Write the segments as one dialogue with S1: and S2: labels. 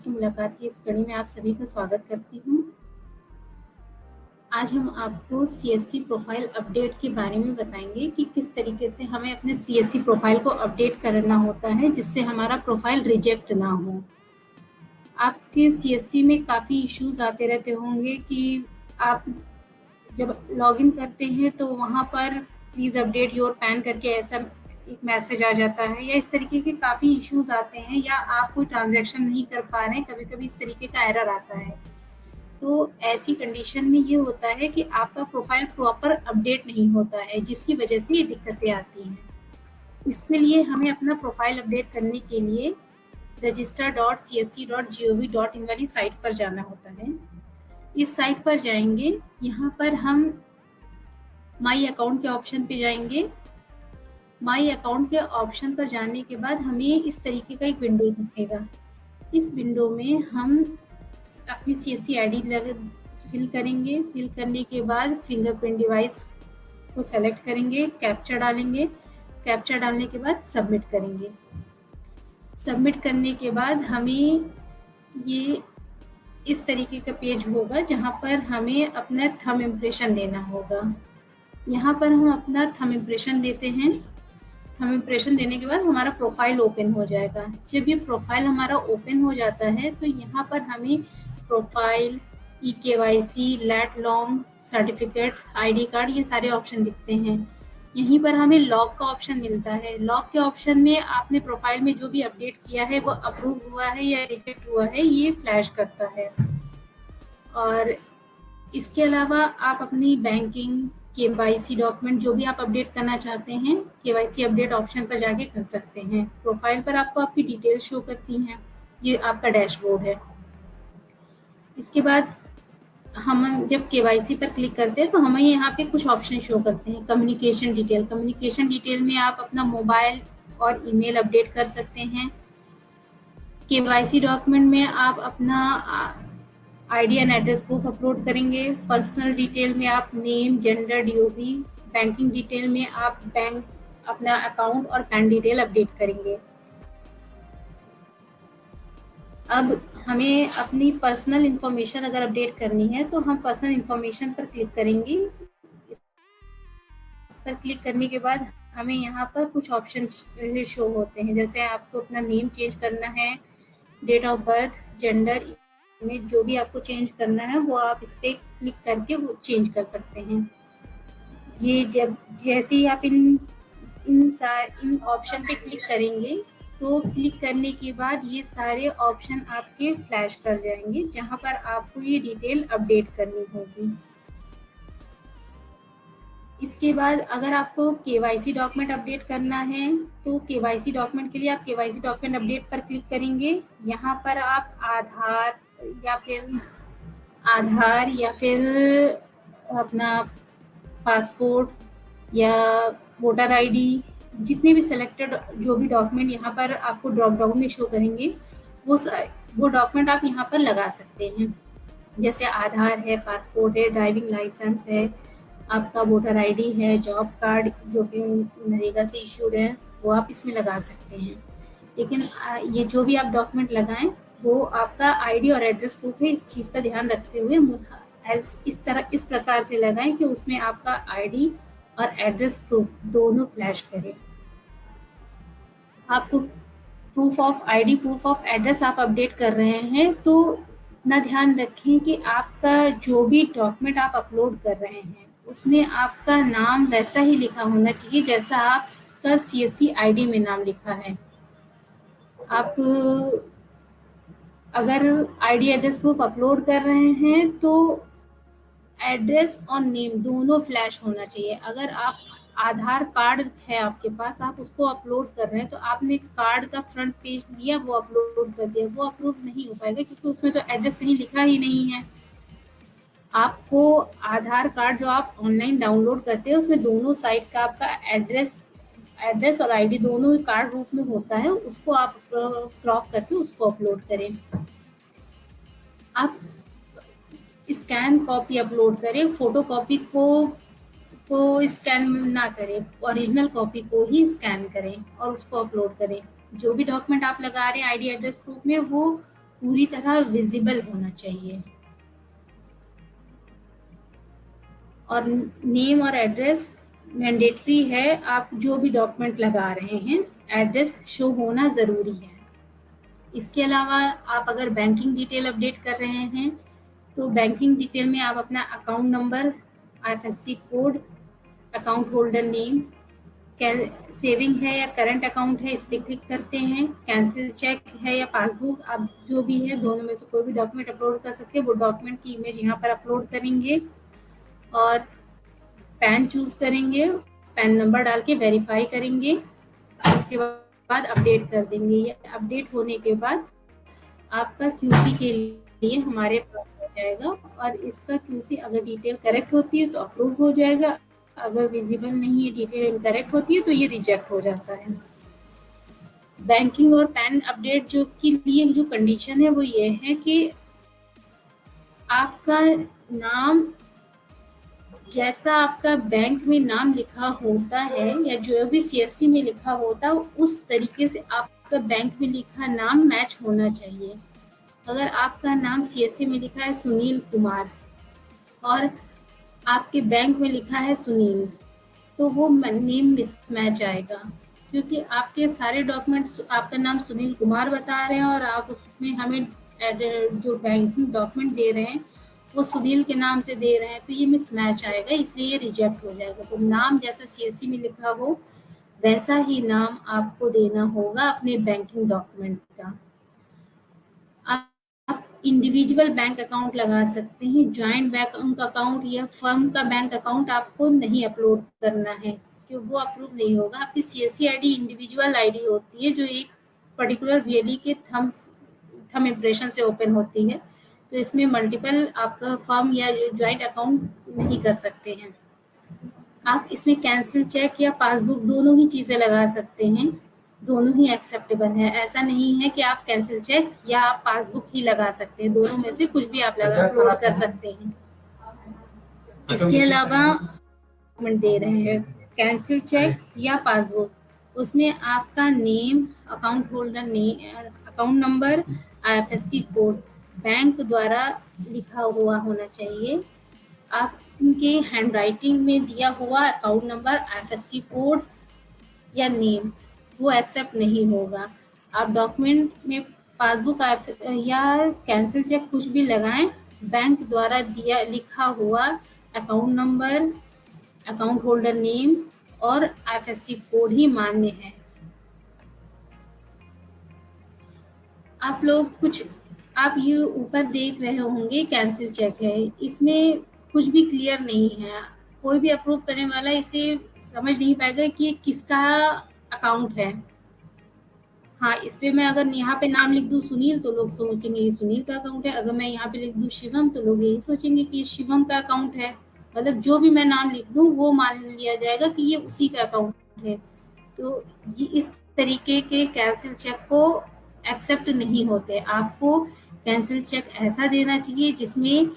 S1: की मुलाकात की इस कड़ी में आप सभी का स्वागत करती हूँ। आज हम आपको सीएससी प्रोफाइल अपडेट के बारे में बताएंगे कि किस तरीके से हमें अपने सीएससी प्रोफाइल को अपडेट करना होता है जिससे हमारा प्रोफाइल रिजेक्ट ना हो। आपके सीएससी में काफ़ी इश्यूज आते रहते होंगे कि आप जब लॉगिन करते हैं तो वहाँ पर प्लीज़ अपडेट योर पैन करके ऐसा एक मैसेज आ जाता है, या इस तरीके के काफ़ी इश्यूज आते हैं, या आप कोई ट्रांजैक्शन नहीं कर पा रहे हैं, कभी-कभी इस तरीके का एरर आता है। तो ऐसी कंडीशन में ये होता है कि आपका प्रोफाइल प्रॉपर अपडेट नहीं होता है, जिसकी वजह से ये दिक्कतें आती हैं। इसके लिए हमें अपना प्रोफाइल अपडेट करने के लिए register.csc.gov.in वाली साइट पर जाना होता है। इस साइट पर जाएंगे, यहाँ पर हम माई अकाउंट के ऑप्शन पे जाएंगे। माई अकाउंट के ऑप्शन पर जाने के बाद हमें इस तरीके का एक विंडो दिखेगा। इस विंडो में हम अपनी सीएससी आईडी फिल करेंगे। फिल करने के बाद फिंगरप्रिंट डिवाइस को सेलेक्ट करेंगे, कैप्चा डालेंगे। कैप्चा डालने के बाद सबमिट करेंगे। सबमिट करने के बाद हमें ये इस तरीके का पेज होगा जहाँ पर हमें अपना थंब इम्प्रेशन देना होगा। यहाँ पर हम अपना थंब इम्प्रेशन देते हैं। थंब इम्प्रेशन देने के बाद हमारा प्रोफाइल ओपन हो जाएगा। जब ये प्रोफाइल हमारा ओपन हो जाता है तो यहाँ पर हमें profile, e KYC, lat long certificate, ID card, ये सारे ऑप्शन दिखते हैं। यहीं पर हमें लॉग का ऑप्शन मिलता है। लॉग के ऑप्शन में आपने प्रोफाइल में जो भी अपडेट किया है वो अप्रूव हुआ है या रिजेक्ट हुआ है, ये फ्लैश करता है। और इसके अलावा आप अपनी बैंकिंग, केवाईसी डॉक्यूमेंट जो भी आप अपडेट करना चाहते हैं, केवाईसी अपडेट ऑप्शन पर जाके कर सकते हैं। प्रोफाइल पर आपको आपकी डिटेल्स शो करती हैं। ये आपका डैशबोर्ड है। इसके बाद हम जब केवाईसी पर क्लिक करते हैं तो हमें यहाँ पे कुछ ऑप्शन शो करते हैं। कम्युनिकेशन डिटेल, कम्युनिकेशन डिटेल में आप अपना मोबाइल और ईमेल अपडेट कर सकते हैं। केवाईसी डॉक्यूमेंट में आप अपना ID and address proof upload करेंगे। पर्सनल डिटेल में आप name, gender, DOB. Banking detail में आप बैंक, अपना अकाउंट और पैन डिटेल अपडेट करेंगे। अब हमें अपनी पर्सनल इंफॉर्मेशन अगर अपडेट करनी है तो हम पर्सनल इंफॉर्मेशन पर क्लिक करेंगे। इस पर क्लिक करने के बाद हमें यहाँ पर कुछ ऑप्शन शो होते हैं, जैसे आपको अपना नेम चेंज करना है, date of birth, gender, image, जो भी आपको चेंज करना है वो आप इस पर क्लिक करके वो चेंज कर सकते हैं। ये जब जैसे ही आप इन ऑप्शन पे क्लिक करेंगे तो क्लिक करने के बाद ये सारे ऑप्शन आपके फ्लैश कर जाएंगे जहां पर आपको ये डिटेल अपडेट करनी होगी। इसके बाद अगर आपको केवाईसी डॉक्यूमेंट अपडेट करना है तो केवाईसी डॉक्यूमेंट के लिए आप केवाईसी डॉक्यूमेंट अपडेट पर क्लिक करेंगे। यहाँ पर आप आधार या फिर अपना पासपोर्ट या वोटर आईडी, जितने भी सिलेक्टेड जो भी डॉक्यूमेंट यहाँ पर आपको ड्रॉप डाउन में शो करेंगे वो डॉक्यूमेंट आप यहाँ पर लगा सकते हैं। जैसे आधार है, पासपोर्ट है, ड्राइविंग लाइसेंस है, आपका वोटर आईडी है, जॉब कार्ड जो कि नरेगा से इशूड है वो आप इसमें लगा सकते हैं। लेकिन ये जो भी आप डॉक्यूमेंट लगाएं वो आपका आईडी और एड्रेस प्रूफ है, इस चीज़ का ध्यान रखते हुए इस प्रकार से लगाएं कि उसमें आपका आईडी और एड्रेस प्रूफ दोनों फ्लैश करें। आपको proof of ID, proof of address आप अपडेट कर रहे हैं तो इतना ध्यान रखें कि आपका जो भी डॉक्यूमेंट आप अपलोड कर रहे हैं उसमें आपका नाम वैसा ही लिखा होना चाहिए जैसा आपका सीएससी आईडी में नाम लिखा है। आप अगर आईडी एड्रेस प्रूफ अपलोड कर रहे हैं तो एड्रेस और नेम दोनों फ्लैश होना चाहिए। अगर आप आधार कार्ड है आपके पास, आप उसको अपलोड कर रहे हैं तो आपने कार्ड का फ्रंट पेज लिया, वो अपलोड कर दिया, वो अप्रूव नहीं हो पाएगा क्योंकि उसमें तो एड्रेस कहीं लिखा ही नहीं है। आपको आधार कार्ड जो आप ऑनलाइन डाउनलोड करते हैं उसमें दोनों साइड का आपका एड्रेस और आईडी दोनों कार्ड रूप में होता है, उसको आप क्रॉप करके उसको अपलोड करें। आप स्कैन कॉपी अपलोड करें, फोटो कॉपी को स्कैन ना करें, ओरिजिनल कॉपी को ही स्कैन करें और उसको अपलोड करें। जो भी डॉक्यूमेंट आप लगा रहे हैं आईडी एड्रेस प्रूफ में वो पूरी तरह विजिबल होना चाहिए। और नेम और एड्रेस मैंडेटरी है, आप जो भी डॉक्यूमेंट लगा रहे हैं एड्रेस शो होना ज़रूरी है। इसके अलावा आप अगर बैंकिंग डिटेल अपडेट कर रहे हैं तो बैंकिंग डिटेल में आप अपना account number, IFSC code, account holder name, saving है या करंट अकाउंट है इस पर क्लिक करते हैं। कैंसिल चेक है या पासबुक, आप जो भी है दोनों में से कोई भी डॉक्यूमेंट अपलोड कर सकते हैं। वो डॉक्यूमेंट की इमेज यहाँ पर अपलोड करेंगे और पैन चूज करेंगे, पैन नंबर डाल के वेरीफाई करेंगे। उसके बाद अपडेट कर देंगे। ये अपडेट होने के बाद आपका क्यूसी के लिए हमारे पास हो जाएगा और इसका क्यूसी अगर डिटेल करेक्ट होती है तो अप्रूव हो जाएगा, अगर विजिबल नहीं है, डिटेल इनकरेक्ट होती है तो ये रिजेक्ट हो जाता है। बैंकिंग और पैन अपडेट जो के लिए जो कंडीशन है वो ये है कि आपका नाम जैसा आपका बैंक में नाम लिखा होता है या जो भी सीएससी में लिखा होता है उस तरीके से आपका बैंक में लिखा नाम मैच होना चाहिए। अगर आपका नाम सीएससी में लिखा है सुनील कुमार और आपके बैंक में लिखा है सुनील, तो वो नेम मिसमैच आएगा, क्योंकि आपके सारे डॉक्यूमेंट्स आपका नाम सुनील कुमार बता रहे हैं और आप उसमें हमें जो बैंकिंग डॉक्यूमेंट दे रहे हैं वो सुनील के नाम से दे रहे हैं, तो ये मिसमैच आएगा, इसलिए ये रिजेक्ट हो जाएगा। तो नाम जैसा सीएससी में लिखा हो वैसा ही नाम आपको देना होगा अपने बैंकिंग डॉक्यूमेंट का। आप इंडिविजुअल बैंक अकाउंट लगा सकते हैं, ज्वाइंट बैंक अकाउंट या फर्म का बैंक अकाउंट आपको नहीं अपलोड करना है, क्योंकि वो अप्रूव नहीं होगा। आपकी सीएससी आईडी इंडिविजुअल आईडी होती है जो एक पर्टिकुलर वेली के थम इम्प्रेशन से ओपन होती है, तो इसमें मल्टीपल आपका फर्म या ज्वाइंट अकाउंट नहीं कर सकते हैं। आप इसमें कैंसिल चेक या पासबुक दोनों ही चीज़ें लगा सकते हैं, दोनों ही एक्सेप्टेबल है। ऐसा नहीं है कि आप कैंसिल चेक या आप पासबुक ही लगा सकते हैं, दोनों में से कुछ भी आप अपलोड कर सकते हैं। इसके अलावा दे रहे हैं कैंसिल चेक या पासबुक, उसमें आपका name, account holder name, account number, IFSC code bank द्वारा लिखा हुआ होना चाहिए। आप उनके हैंड राइटिंग में दिया हुआ अकाउंट नंबर, आईएफएससी कोड या नेम वो एक्सेप्ट नहीं होगा। आप डॉक्यूमेंट में पासबुक या कैंसिल चेक कुछ भी लगाएं, बैंक द्वारा दिया लिखा हुआ account number, account holder name और आईएफएससी कोड ही मान्य है। आप ये ऊपर देख रहे होंगे कैंसिल चेक है, इसमें कुछ भी क्लियर नहीं है। कोई भी अप्रूव करने वाला इसे समझ नहीं पाएगा कि ये किसका अकाउंट है। हाँ, इस पे मैं अगर यहाँ पे नाम लिख दूँ सुनील तो लोग सोचेंगे ये सुनील का अकाउंट है, अगर मैं यहाँ पे लिख दूँ शिवम तो लोग यही सोचेंगे कि ये शिवम का अकाउंट है। मतलब जो भी मैं नाम लिख दूँ वो मान लिया जाएगा कि ये उसी का अकाउंट है। तो ये इस तरीके के कैंसिल चेक को एक्सेप्ट नहीं होते। आपको कैंसिल चेक ऐसा देना चाहिए जिसमें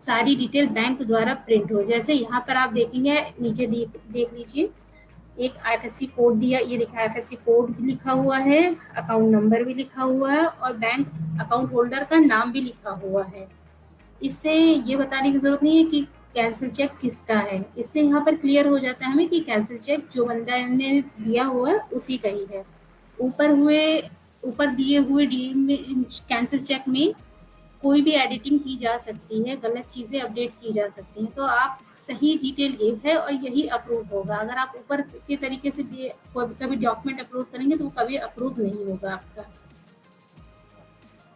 S1: सारी डिटेल बैंक द्वारा प्रिंट हो। जैसे यहाँ पर आप देखेंगे नीचे देख लीजिए, एक आईएफएससी कोड दिया, ये देखा आईएफएससी कोड भी लिखा हुआ है, अकाउंट नंबर भी लिखा हुआ है और बैंक अकाउंट होल्डर का नाम भी लिखा हुआ है। इससे ये बताने की जरूरत नहीं है कि कैंसिल चेक किसका है, इससे यहाँ पर क्लियर हो जाता है हमें कि कैंसिल चेक जो बंदा ने दिया हुआ है उसी का ही है। ऊपर दिए हुए कैंसिल चेक में कोई भी एडिटिंग की जा सकती है, गलत चीज़ें अपडेट की जा सकती हैं, तो आप सही डिटेल ये है और यही अप्रूव होगा। अगर आप ऊपर के तरीके से कभी डॉक्यूमेंट अपलोड करेंगे तो वो कभी अप्रूव नहीं होगा आपका।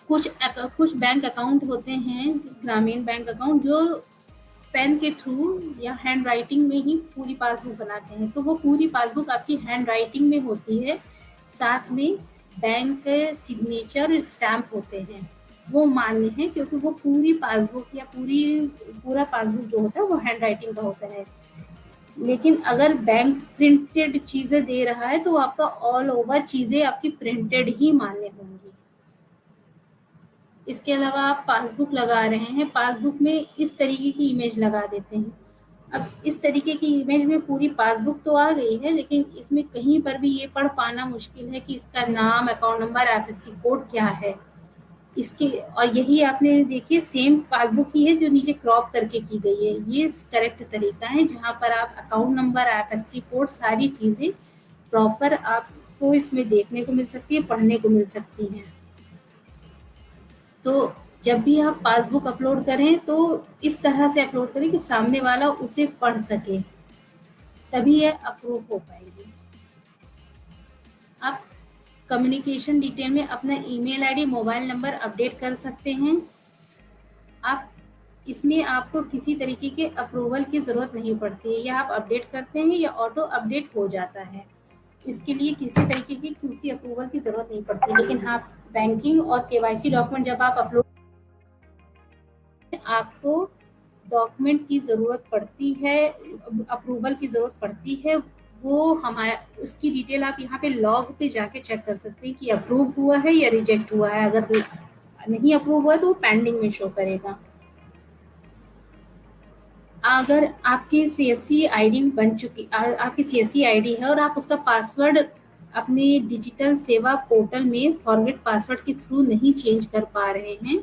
S1: कुछ बैंक अकाउंट होते हैं, ग्रामीण बैंक अकाउंट, जो पेन के थ्रू या हैंड राइटिंग में ही पूरी पासबुक बनाते हैं, तो वो पूरी पासबुक आपकी हैंड राइटिंग में होती है, साथ में बैंक सिग्नेचर स्टैम्प होते हैं, वो मान्य है, क्योंकि वो पूरी पासबुक या पूरा पासबुक जो होता है वो हैंड राइटिंग का होता है। लेकिन अगर बैंक प्रिंटेड चीजें दे रहा है तो आपका ऑल ओवर चीजें आपकी प्रिंटेड ही मान्य होंगी। इसके अलावा आप पासबुक लगा रहे हैं, पासबुक में इस तरीके की इमेज लगा देते हैं। अब इस तरीके की इमेज में पूरी पासबुक तो आ गई है, लेकिन इसमें कहीं पर भी ये पढ़ पाना मुश्किल है कि इसका नाम, अकाउंट नंबर, आईएफएससी कोड क्या है। इसके और यही आपने देखिए सेम पासबुक ही है जो नीचे क्रॉप करके की गई है। ये करेक्ट तरीका है जहां पर आप अकाउंट नंबर, आईएफएससी कोड, सारी चीजें प्रॉपर आपको इसमें देखने को मिल सकती है, पढ़ने को मिल सकती हैं। तो जब भी आप पासबुक अपलोड करें तो इस तरह से अपलोड करें कि सामने वाला उसे पढ़ सके, तभी यह अप्रूव हो पाएगी। आप कम्युनिकेशन डिटेल में अपना email ID, mobile number update कर सकते हैं। आप इसमें आपको किसी तरीके के अप्रूवल की ज़रूरत नहीं पड़ती है, या आप अपडेट करते हैं या ऑटो अपडेट हो जाता है। इसके लिए किसी तरीके की QC अप्रूवल की ज़रूरत नहीं पड़ती। लेकिन हाँ, बैंकिंग और KYC डॉक्यूमेंट जब आप अपलोड, आपको डॉक्यूमेंट की ज़रूरत पड़ती है, अप्रूवल की ज़रूरत पड़ती है। वो हमारा उसकी डिटेल आप यहाँ पे लॉग पे जाके चेक कर सकते हैं कि अप्रूव हुआ है या रिजेक्ट हुआ है। अगर नहीं अप्रूव हुआ तो वो पेंडिंग में शो करेगा। अगर आपकी CSC आईडी बन चुकी, आपकी CSC आईडी है और आप उसका पासवर्ड अपने डिजिटल सेवा पोर्टल में फॉरगेट पासवर्ड के थ्रू नहीं चेंज कर पा रहे हैं,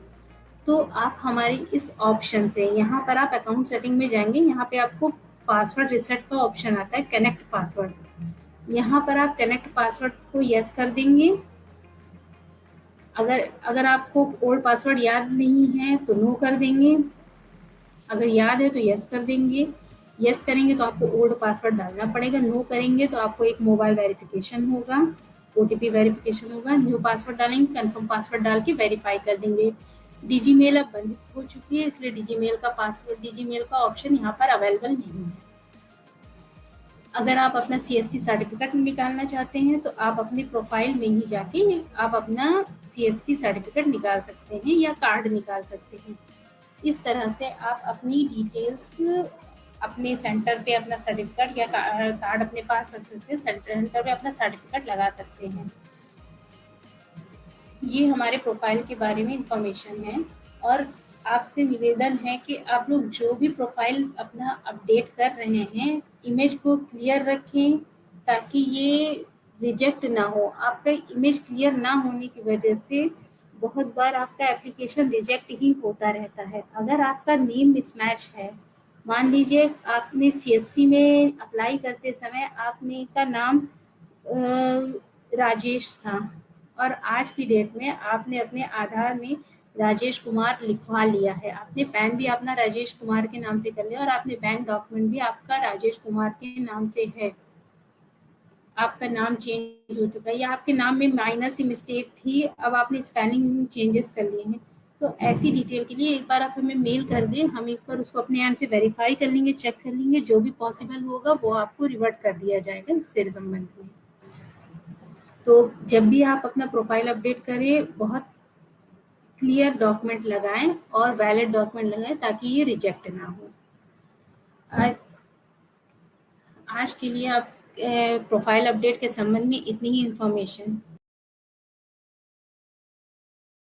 S1: तो आप हमारी इस ऑप्शन से, यहाँ पर आप अकाउंट सेटिंग में जाएंगे, यहाँ पे आपको पासवर्ड रिसेट का ऑप्शन आता है, कनेक्ट पासवर्ड। यहाँ पर आप कनेक्ट पासवर्ड को यस कर देंगे। अगर अगर आपको ओल्ड पासवर्ड याद नहीं है तो नो कर देंगे। अगर याद है तो यस कर देंगे। यस करेंगे तो आपको ओल्ड पासवर्ड डालना पड़ेगा। नो करेंगे तो आपको एक मोबाइल वेरिफिकेशन होगा, OTP वेरिफिकेशन होगा। न्यू पासवर्ड डालेंगे, कंफर्म पासवर्ड डाल के वेरीफाई कर देंगे। डिजीमेल अब बंद हो चुकी है, इसलिए डिजीमेल का पासवर्ड, डिजीमेल का ऑप्शन यहाँ पर अवेलेबल नहीं है। अगर आप अपना CSC सर्टिफिकेट निकालना चाहते हैं तो आप अपने प्रोफाइल में ही जाके आप अपना CSC सर्टिफिकेट निकाल सकते हैं या कार्ड निकाल सकते हैं। इस तरह से आप अपनी डिटेल्स अपने सेंटर पे अपना सर्टिफिकेट या कार्ड अपने पास रख सकते हैं, सेंटर पे अपना सर्टिफिकेट लगा सकते हैं। ये हमारे प्रोफाइल के बारे में इंफॉर्मेशन है। और आपसे निवेदन है कि आप लोग जो भी प्रोफाइल अपना अपडेट कर रहे हैं, इमेज को क्लियर रखें ताकि ये रिजेक्ट ना हो। आपका इमेज क्लियर ना होने की वजह से बहुत बार आपका एप्लीकेशन रिजेक्ट ही होता रहता है। अगर आपका नेम मिसमैच है, मान लीजिए आपने CSC में अप्लाई करते समय आपने का नाम राजेश था और आज की डेट में आपने अपने आधार में राजेश कुमार लिखवा लिया है, आपने पैन भी अपना राजेश कुमार के नाम से कर लिया और आपने बैंक डॉक्यूमेंट भी आपका राजेश कुमार के नाम से है, आपका नाम चेंज हो चुका है या आपके नाम में माइनर सी मिस्टेक थी, अब आपने स्पेलिंग चेंजेस कर लिए हैं, तो ऐसी डिटेल के लिए एक बार आप हमें मेल कर दें, हम एक बार उसको अपने एंड से वेरीफाई कर लेंगे, चेक कर लेंगे, जो भी पॉसिबल होगा वो आपको रिवर्ट कर दिया जाएगा इससे संबंध में। तो जब भी आप अपना प्रोफाइल अपडेट करें, बहुत क्लियर डॉक्यूमेंट लगाएं और वैलिड डॉक्यूमेंट लगाएं ताकि ये रिजेक्ट ना हो। आज के लिए आप प्रोफाइल अपडेट के संबंध में इतनी ही इंफॉर्मेशन।